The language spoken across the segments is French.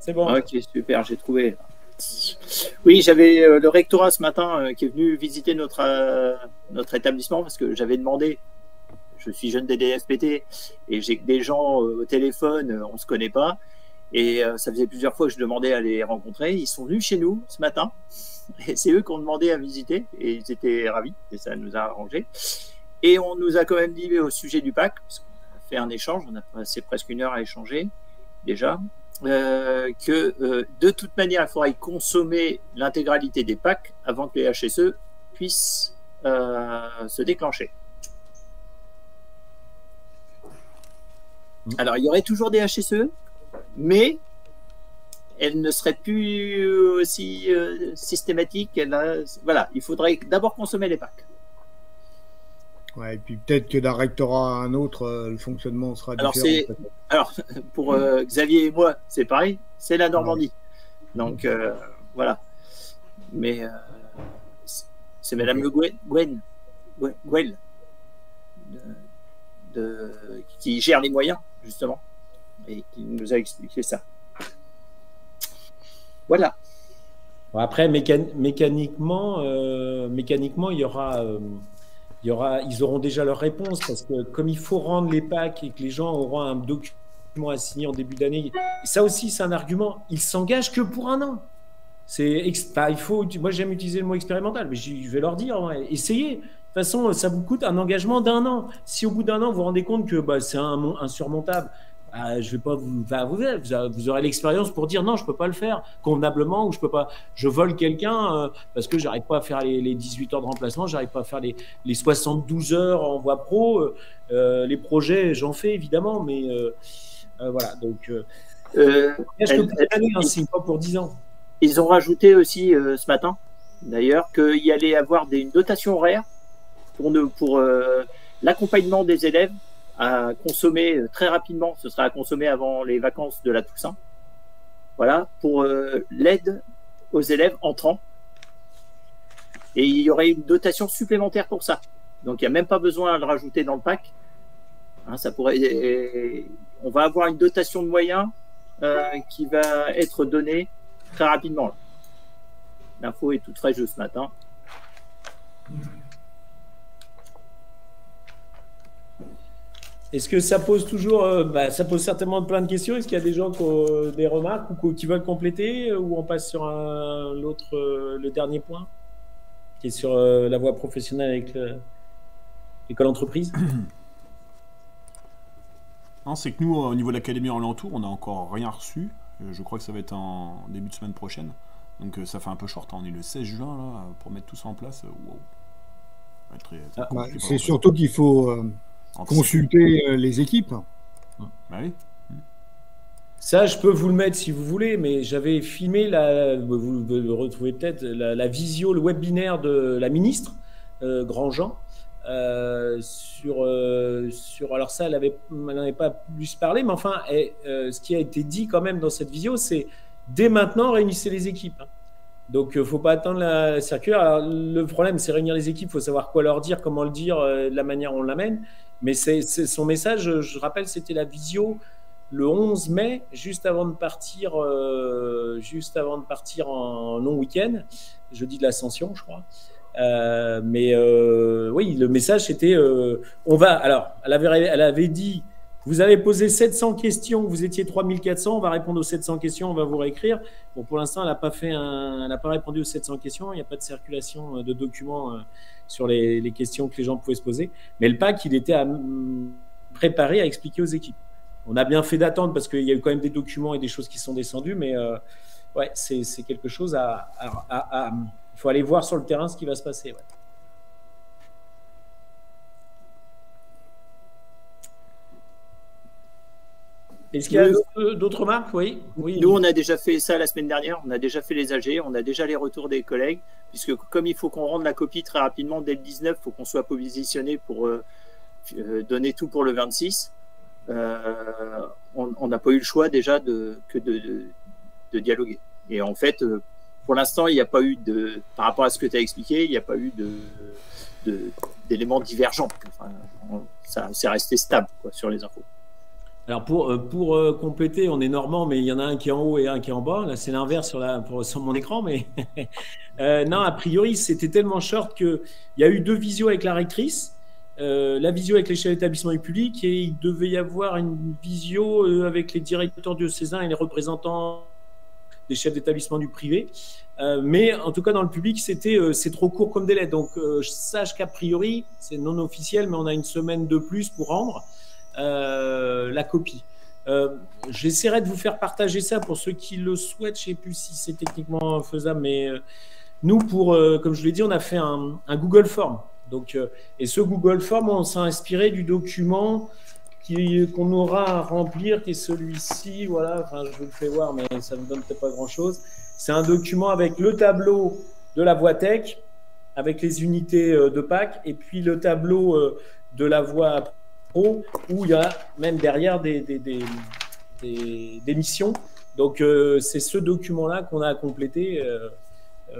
C'est bon. Ok, super, j'ai trouvé. Oui, j'avais le rectorat ce matin qui est venu visiter notre établissement parce que j'avais demandé, je suis jeune des DFPT et j'ai des gens au téléphone, on ne se connaît pas. Et ça faisait plusieurs fois que je demandais à les rencontrer. Ils sont venus chez nous ce matin et c'est eux qui ont demandé à visiter et ils étaient ravis et ça nous a arrangé. Et on nous a quand même dit au sujet du PAC, parce qu'on a fait un échange, on a passé presque 1 heure à échanger déjà, que de toute manière, il faudrait consommer l'intégralité des packs avant que les HSE puissent se déclencher. Alors, il y aurait toujours des HSE, mais elles ne seraient plus aussi systématiques. Voilà, il faudrait d'abord consommer les packs. Ouais, et puis peut-être que d'un rectorat à un autre, le fonctionnement sera différent. Alors, pour Xavier et moi, c'est pareil, c'est la Normandie. Donc, voilà. Mais c'est Madame Le Guen, qui gère les moyens, justement, et qui nous a expliqué ça. Voilà. Bon, après, mécaniquement, il y aura... ils auront déjà leur réponse parce que comme il faut rendre les packs et que les gens auront un document à signer en début d'année, ça aussi c'est un argument, ils s'engagent que pour 1 an. Moi j'aime utiliser le mot expérimental, mais je vais leur dire, essayez. De toute façon, ça vous coûte un engagement d'1 an. Si au bout d'1 an vous vous rendez compte que c'est insurmontable, je vais pas vous aurez l'expérience pour dire non, je peux pas le faire convenablement, ou je peux pas, je vole quelqu'un parce que j'arrive pas à faire les 18 heures de remplacement, j'arrive pas à faire les 72 heures en voie pro. Les projets, j'en fais évidemment, mais voilà. Donc, c'est pas pour 10 ans. Ils ont rajouté aussi ce matin, d'ailleurs, qu'il y allait avoir une dotation horaire pour l'accompagnement des élèves à consommer très rapidement, ce sera à consommer avant les vacances de la Toussaint. Voilà, pour l'aide aux élèves entrants. Et il y aurait une dotation supplémentaire pour ça. Donc il n'y a même pas besoin de le rajouter dans le pack. Hein, on va avoir une dotation de moyens qui va être donnée très rapidement. L'info est toute fraîche de ce matin. Est-ce que ça pose toujours, ça pose certainement plein de questions. Est-ce qu'il y a des gens qui ont des remarques ou qui veulent compléter, ou on passe sur le dernier point, qui est sur la voie professionnelle avec l'école entreprise? Non, c'est que nous, au niveau de l'académie en l'entour, on n'a encore rien reçu. Je crois que ça va être en début de semaine prochaine. Donc ça fait un peu short. On est le 16 juin là, pour mettre tout ça en place. Wow. C'est surtout qu'il faut consulter les équipes. Bah oui. Ça, je peux vous le mettre si vous voulez, mais j'avais filmé, vous le retrouvez peut-être, la visio, le webinaire de la ministre, Grandjean, alors ça, elle n'en avait pas plus parlé, mais enfin, ce qui a été dit quand même dans cette visio, c'est dès maintenant, réunissez les équipes. Donc, il ne faut pas attendre la circulaire. Alors, le problème, c'est réunir les équipes, il faut savoir quoi leur dire, comment le dire, de la manière dont on l'amène. Mais c'est son message, je rappelle, c'était la visio le 11 mai, juste avant de partir en long week-end, jeudi de l'Ascension, je crois. Oui, le message c'était on va. Alors, elle avait dit, vous avez posé 700 questions, vous étiez 3400, on va répondre aux 700 questions, on va vous réécrire. Bon, pour l'instant, elle n'a pas répondu aux 700 questions, il n'y a pas de circulation de documents sur les questions que les gens pouvaient se poser. Mais le PAC, il était préparé à expliquer aux équipes. On a bien fait d'attendre parce qu'il y a eu quand même des documents et des choses qui sont descendues, mais ouais, c'est quelque chose il faut aller voir sur le terrain ce qui va se passer. Ouais. Est-ce qu'il y a d'autres remarques? Oui. Nous, on a déjà fait ça la semaine dernière. On a déjà fait les AG. On a déjà les retours des collègues. Puisque comme il faut qu'on rende la copie très rapidement dès le 19, il faut qu'on soit positionné pour donner tout pour le 26. On n'a pas eu le choix déjà que de dialoguer. Et en fait, pour l'instant, il n'y a pas eu par rapport à ce que tu as expliqué, il n'y a pas eu d'éléments divergents. Enfin, ça c'est resté stable quoi, sur les infos. Alors pour compléter, on est normand, mais il y en a un qui est en haut et un qui est en bas. Là, c'est l'inverse sur mon écran, mais non, a priori, c'était tellement short qu'il y a eu 2 visios avec la rectrice, la visio avec les chefs d'établissement du public, et il devait y avoir une visio avec les directeurs diocésains et les représentants des chefs d'établissement du privé. Mais en tout cas, dans le public, c'est trop court comme délai. Donc, je sache qu'a priori, c'est non officiel, mais on a une semaine de plus pour rendre la copie. J'essaierai de vous faire partager ça pour ceux qui le souhaitent. Je ne sais plus si c'est techniquement faisable, mais nous, comme je l'ai dit, on a fait un Google Form. Donc, et ce Google Form, on s'est inspiré du document qu'on aura à remplir, qui est celui-ci. Voilà, enfin, je vous le fais voir, mais ça ne me donne peut-être pas grand-chose. C'est un document avec le tableau de la voie tech, avec les unités de PAC, et puis le tableau de la voie pro, où il y a même derrière des missions. Donc, c'est ce document-là qu'on a à compléter.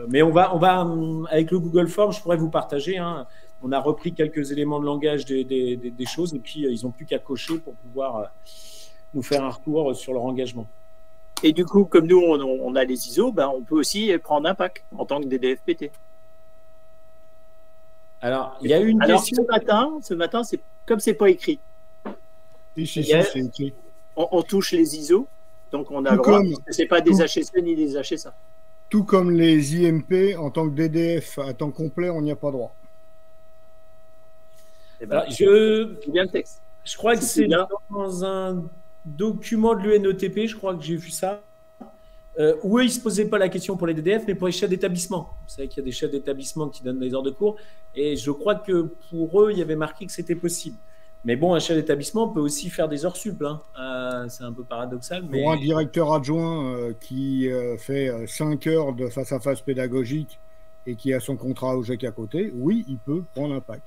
Mais on va, avec le Google Form, je pourrais vous partager. Hein, on a repris quelques éléments de langage des choses, et puis ils n'ont plus qu'à cocher pour pouvoir nous faire un retour sur leur engagement. Et du coup, comme nous, on a les ISO, on peut aussi prendre un pack en tant que DDFPT. Alors, il y a eu une question. Ce matin, comme c'est pas écrit. C'est écrit. On touche les ISO, donc on a le droit. C'est pas des HSE ni des HSA. Tout comme les IMP, en tant que DDF à temps complet, on n'y a pas droit. Alors, bien le texte. Je crois que c'est dans un document de l'UNETP, je crois que j'ai vu ça, où eux, ils ne se posaient pas la question pour les DDF, mais pour les chefs d'établissement. Vous savez qu'il y a des chefs d'établissement qui donnent des heures de cours, et je crois que pour eux, il y avait marqué que c'était possible. Mais bon, un chef d'établissement peut aussi faire des heures sup. Hein. C'est un peu paradoxal. Mais... Pour un directeur adjoint qui fait 5 heures de face-à-face pédagogique et qui a son contrat au GEC à côté, oui, il peut prendre un pack.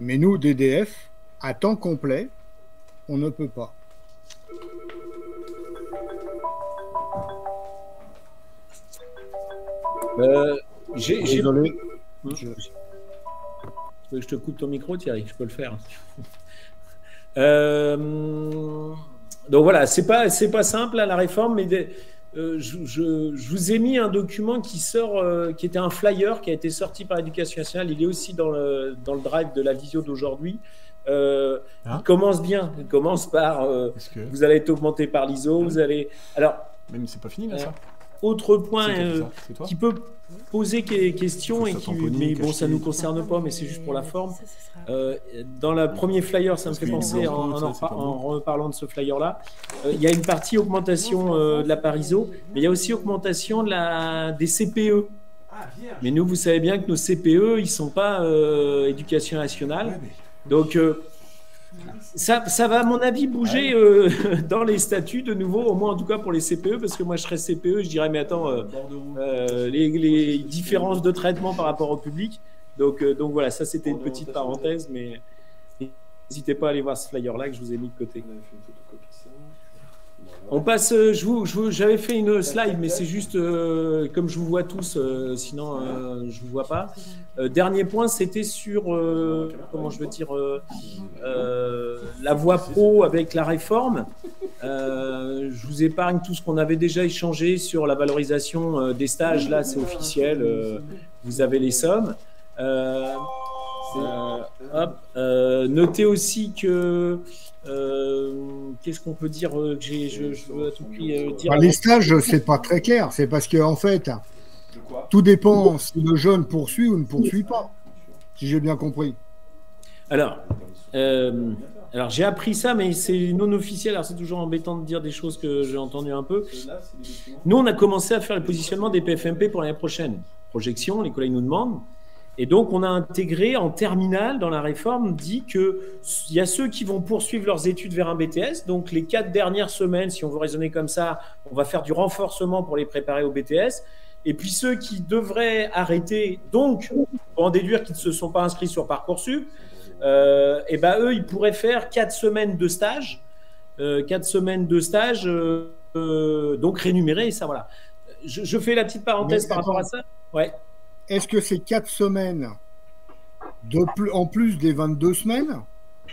Mais nous, DDF, à temps complet, on ne peut pas. Désolé. Je te coupe ton micro, Thierry, je peux le faire. Donc voilà, c'est pas simple là, la réforme, mais je vous ai mis un document qui sort, qui était un flyer qui a été sorti par l'Éducation nationale. Il est aussi dans le drive de la visio d'aujourd'hui. Il commence bien. Il commence par vous allez être augmenté par l'ISO. Vous allez. Alors. Même c'est pas fini là, ça. Autre point qui peut poser questions et mais bon, ça nous concerne pas, mais c'est juste pour la forme. Dans le premier flyer, ça me fait penser en reparlant de ce flyer-là. Il y a une partie augmentation de la part ISO, mais il y a aussi augmentation des CPE. Mais nous, vous savez bien que nos CPE, ils sont pas éducation nationale, donc. Ça va, à mon avis, bouger dans les statuts de nouveau, au moins en tout cas pour les CPE, parce que moi je serais CPE, je dirais, mais attends, les différences de traitement par rapport au public. Donc voilà, ça c'était une petite parenthèse, mais n'hésitez pas à aller voir ce flyer-là que je vous ai mis de côté. On passe, j'avais fait une slide, mais c'est juste comme je vous vois tous, sinon je ne vous vois pas. Dernier point, c'était sur, comment je veux dire, la voie pro avec la réforme. Je vous épargne tout ce qu'on avait déjà échangé sur la valorisation des stages. Là, c'est officiel, vous avez les sommes. Notez aussi que qu'est-ce qu'on peut dire que je veux à tout prix dire. Les stages, c'est pas très clair. C'est parce que en fait, tout dépend si le jeune poursuit ou ne poursuit pas. Si j'ai bien compris. Alors j'ai appris ça, mais c'est non officiel. Alors c'est toujours embêtant de dire des choses que j'ai entendues un peu. Nous, on a commencé à faire le positionnement des PFMP pour l'année prochaine. Projection, les collègues nous demandent. Et donc, on a intégré en terminale dans la réforme, dit qu'il y a ceux qui vont poursuivre leurs études vers un BTS. Donc, les 4 dernières semaines, si on veut raisonner comme ça, on va faire du renforcement pour les préparer au BTS. Et puis, ceux qui devraient arrêter, donc, pour en déduire qu'ils ne se sont pas inscrits sur Parcoursup, eux, ils pourraient faire 4 semaines de stage. 4 semaines de stage, donc rémunérés, et ça, voilà. Je fais la petite parenthèse par rapport à ça. Ouais. Est-ce que c'est 4 semaines en plus des 22 semaines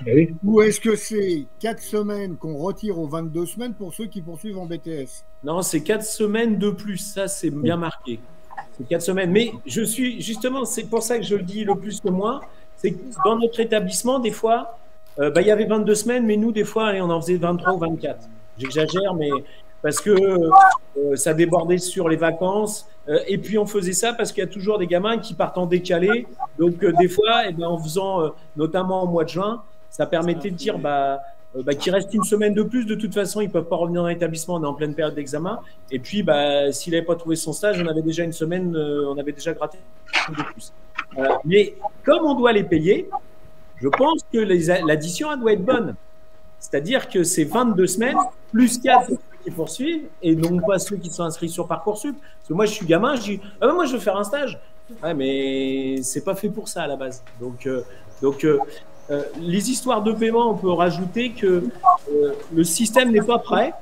Oui. Ou est-ce que c'est 4 semaines qu'on retire aux 22 semaines pour ceux qui poursuivent en BTS? Non, c'est 4 semaines de plus. Ça, c'est bien marqué. C'est 4 semaines. Mais je suis, justement, c'est pour ça que je le dis le plus que moi, c'est que dans notre établissement, des fois, il y avait 22 semaines, mais nous, des fois, allez, on en faisait 23 ou 24. J'exagère, mais parce que ça débordait sur les vacances. Et puis, on faisait ça parce qu'il y a toujours des gamins qui partent en décalé. Donc, des fois, eh ben, en faisant, notamment au mois de juin, ça permettait de dire qu'il reste une semaine de plus. De toute façon, ils ne peuvent pas revenir dans l'établissement. On est en pleine période d'examen. Et puis, s'il n'avait pas trouvé son stage, on avait déjà une semaine, on avait déjà gratté de plus. Mais comme on doit les payer, je pense que l'addition elle doit être bonne. C'est-à-dire que c'est 22 semaines plus 4 pour ceux qui poursuivent et non pas ceux qui sont inscrits sur Parcoursup. Parce que moi, je suis gamin, je dis moi, je veux faire un stage. Ouais, mais c'est pas fait pour ça à la base. Donc les histoires de paiement, on peut rajouter que le système n'est pas prêt.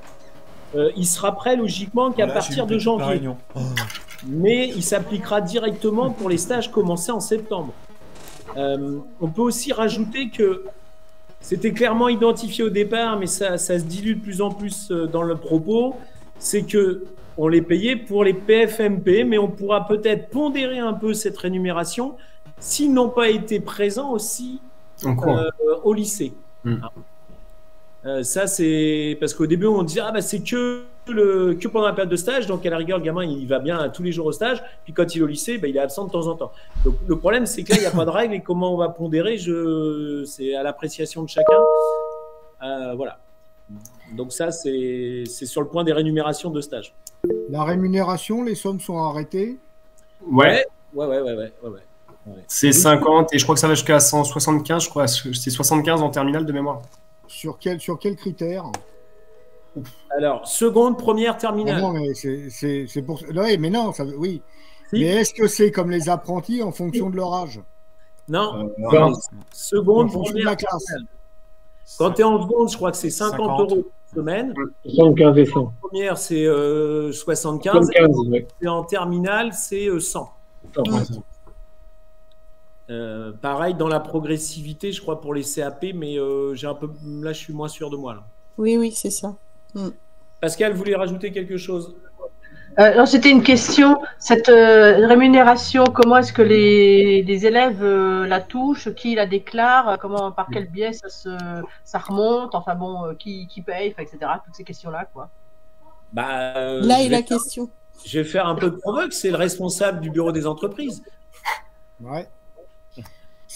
Il sera prêt logiquement qu'à partir de janvier. Mais il s'appliquera directement pour les stages commencés en septembre. On peut aussi rajouter que c'était clairement identifié au départ, mais ça se dilue de plus en plus dans le propos, c'est que on les payait pour les PFMP, mais on pourra peut-être pondérer un peu cette rémunération s'ils n'ont pas été présents aussi au lycée. Ça, c'est parce qu'au début, on disait c'est que pendant la période de stage, donc à la rigueur, le gamin, il va bien tous les jours au stage, puis quand il est au lycée, il est absent de temps en temps. Donc le problème, c'est que là, il n'y a pas de règle, et comment on va pondérer, c'est à l'appréciation de chacun. Voilà. Donc ça, c'est sur le point des rémunérations de stage. La rémunération, les sommes sont arrêtées? Ouais. C'est 50 et je crois que ça va jusqu'à 175, je crois. C'est 75 en terminale de mémoire. Sur quel critère? Alors, seconde, première, terminale. Non, mais c'est pour... Oui, mais non, oui. Si. Mais est-ce que c'est comme les apprentis en fonction de leur âge? Non. Non. Seconde, En fonction de première, la classe. terminale. Quand tu es en seconde, je crois que c'est 50 € par semaine. 75 et 100. En première, c'est 75. 75, ouais. Et en terminale, c'est 100. Pareil dans la progressivité, je crois, pour les CAP, mais là, je suis moins sûr de moi. Là. Oui, c'est ça. Pascal voulait rajouter quelque chose? Non, c'était une question. Cette rémunération, comment est-ce que les élèves la touchent? Qui la déclare? Par quel biais ça remonte? Enfin bon, qui paye, etc. Toutes ces questions-là, quoi. Là est la question. Je vais faire un peu de provoque. C'est le responsable du bureau des entreprises. Ouais.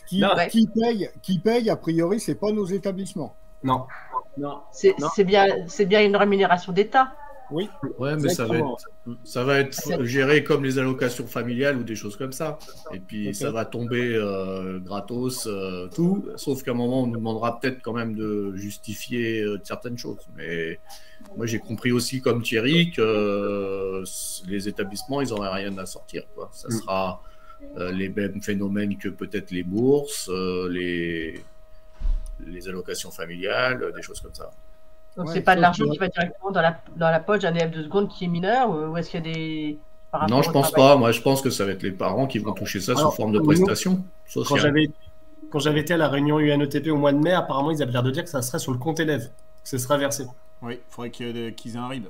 Qui paye, a priori, c'est pas nos établissements. Non. C'est bien une rémunération d'État. Oui. Ouais, mais ça va être géré comme les allocations familiales ou des choses comme ça. Et puis ça va tomber gratos, tout. Sauf qu'à un moment, on nous demandera peut-être quand même de justifier certaines choses. Mais moi, j'ai compris aussi, comme Thierry, que les établissements, ils n'auraient rien à sortir, quoi. Ça sera les mêmes phénomènes que peut-être les bourses, les allocations familiales, des choses comme ça. Donc, c'est pas de l'argent qui va directement dans la poche d'un élève de seconde qui est mineur, ou est-ce qu'il y a des... Non, je pense pas. Moi, je pense que ça va être les parents qui vont toucher ça sous forme de prestation sociale. Quand j'avais été à la réunion UNETP au mois de mai, apparemment, ils avaient l'air de dire que ça serait sur le compte élève, que ce serait versé. Oui, il faudrait qu'ils aient un RIB.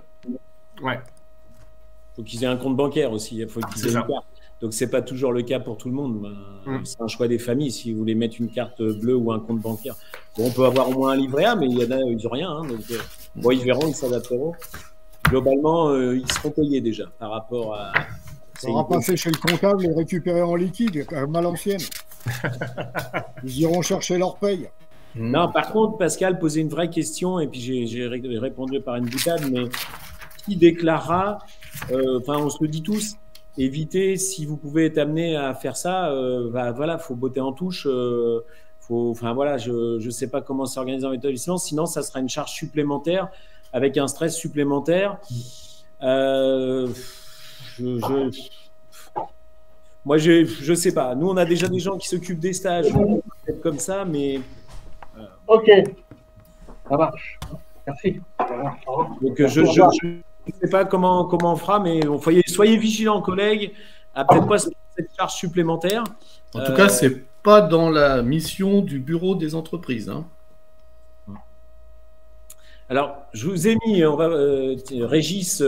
Ouais. Il faut qu'ils aient un compte bancaire aussi. Il faut qu'ils aient une carte. Donc, ce n'est pas toujours le cas pour tout le monde. C'est un choix des familles. Si vous voulez mettre une carte bleue ou un compte bancaire, on peut avoir au moins un livret A, mais il y en a, ils n'ont rien. Donc, ils verront, ils s'adapteront. Globalement, ils seront payés déjà par rapport à. On va passer chez le comptable et récupérer en liquide, comme à l'ancienne. Ils iront chercher leur paye. Non, par contre, Pascal posait une vraie question, et puis j'ai répondu par une boutade, mais qui déclarera, on se le dit tous, évitez, si vous pouvez être amené à faire ça, faut botter en touche. Je ne sais pas comment s'organiser en établissement, sinon ça sera une charge supplémentaire avec un stress supplémentaire. Moi, je sais pas. Nous, on a déjà des gens qui s'occupent des stages, peut-être comme ça, mais. Ok, ça marche. Merci. Donc, je ne sais pas comment on fera, mais soyez vigilants, collègues, à peut-être pas cette charge supplémentaire. En tout cas, c'est pas dans la mission du bureau des entreprises. Hein. Alors, je vous ai mis, Régis,